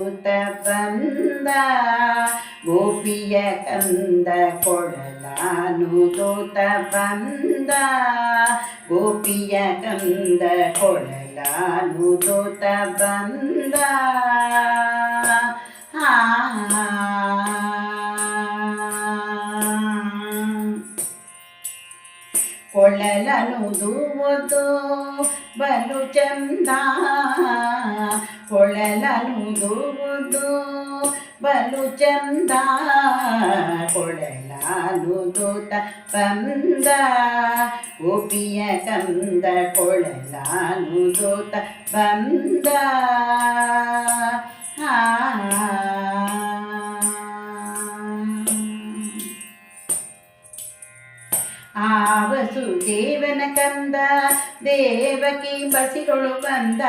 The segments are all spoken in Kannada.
ಬಂದ ಗೋಪಿಯ ಕಂದ ಕೊಳಲಾನುದೋತ ಬಂದ ಗೋಪಿಯ ಕಂದ ಕೊಳಲಾನುದೋತ ಬಂದ ಕೊಳಲನುದುವುದು ಬಲು ಚಂದ ಕೊಳಲನುದುವುದು ಬಲು ಚಂದ ಕೊಳಲಾನುದುತ ಬಂದ ಗೋಪಿಯ ಕಂದ ಕೊಳಲಾನುದುತ ಬಂದ ವಸುದೇವನ ಕಂದ ದೇವಕಿ ಬಸಿರೊಳು ಬಂದ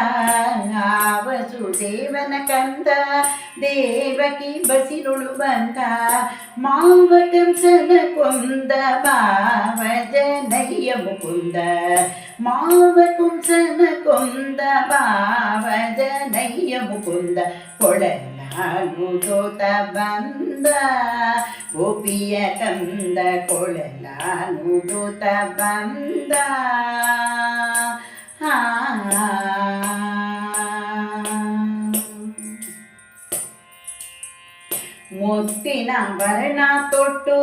ವಸುದೇವನ ಕಂದ ದೇವಕಿ ಬಸಿರೊಳು ಬಂದ ಮಾವ ಕಂಸನ ಕೊಂದ ಭಾವ ಜನಯ್ಯ ಮುಕುಂದ ಮಾವ ಕಂಸನ ಕೊಂದ ಭಾವ ಜನಯ್ಯ ಮುಕುಂದ ಕೊಳಲಾನುದೋತ ಬಂದ ಗೋಪಿಯ ಕಂದ ಕೊಳಲಾನುದೋತ ಬಂದ ಮುತ್ತಿನ ವರ್ಣ ತೊಟ್ಟು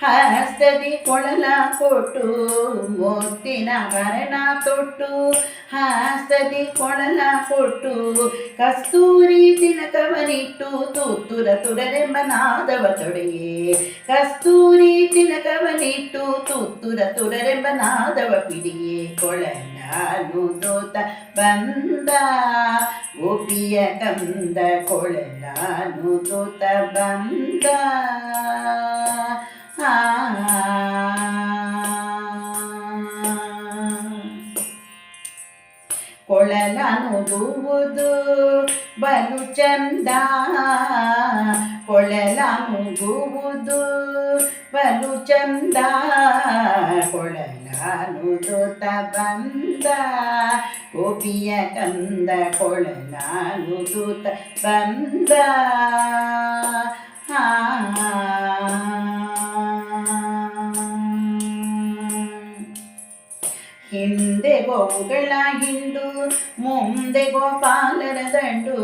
ಹಸ್ತದಿ ಕೊಳಲ ಕೊಟ್ಟು ಮುತ್ತಿನ ವರ್ಣ ತೊಟ್ಟು ಹಸ್ತದಿ ಕೊಳಲ ಕೊಟ್ಟು ಕಸ್ತೂರಿ ತಿಲಕವನಿಟ್ಟು ತುತ್ತುರ ತುರರೆಂಬ ನಾದವ ತೊಡೆಯೇ ಕಸ್ತೂರಿ ತಿಲಕವನಿಟ್ಟು ತುತ್ತುರ ತುರರೆಂಬ ನಾದವ ಪಿಡಿಯೇ ಕೊಳಲಾನುದೋತ ಬಂದ ಗೋಪಿಯ ಕಂದ ಕೊಳಲಾನುದೋತ ಬಂದ ಕೊಳಲನುದುವುದು ಬಲು ಚಂದ ಕೊಳಲನುದುವುದು ಬಲು ಚಂದ ಕೊಳಲಾನುದೋತ ಬಂದ ಗೋಪಿಯ ಕಂದ ಕೊಳಲಾನುದೋತ ಬಂದ ಹಿಂದೆ ಗೋವುಗಳ ಹಿಂಡು ಮುಂದೆ ಗೋಪಾಲನ ದಂಡು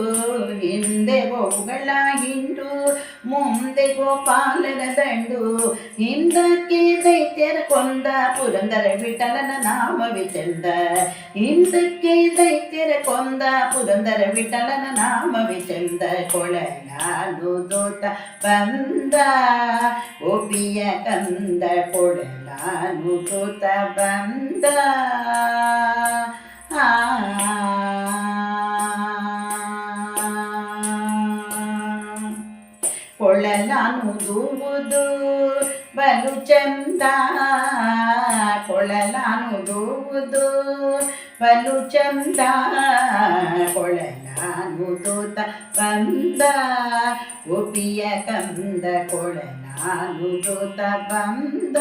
ಹಿಂದೆ ಗೋವುಗಳ ಹಿಂಡು ಮುಂದೆ ಗೋಪಾಲನ ದಂಡು ಹಿಂದಕ್ಕೆ ದೈತ್ಯರ ಕೊಂದ ಪುರಂದರ ವಿಠಲನ ನಾಮವೇ ಚಂದ ಹಿಂದಕ್ಕೆ ದೈತ್ಯರ ಕೊಂದ ಪುರಂದರ ವಿಠಲನ ನಾಮವೇ ಚಂದ ಕೊಳಲಾನುದೋತ ಬಂದ ಗೋಪಿಯ ಕಂದ ಕೊಳಲಾನುದೋತ ಬಂದ ಕೊಳಲಾನುದುವುದು ಬಲು ಚಂದ ಕೊಳಲಾನುದುವುದು ಬಲು ಚಂದ ಕೊಳಲಾನುದೋತ ಬಂದ ಗೋಪಿಯ ಕಂದ ಕೊಳಲಾನುದೋತ ಬಂದ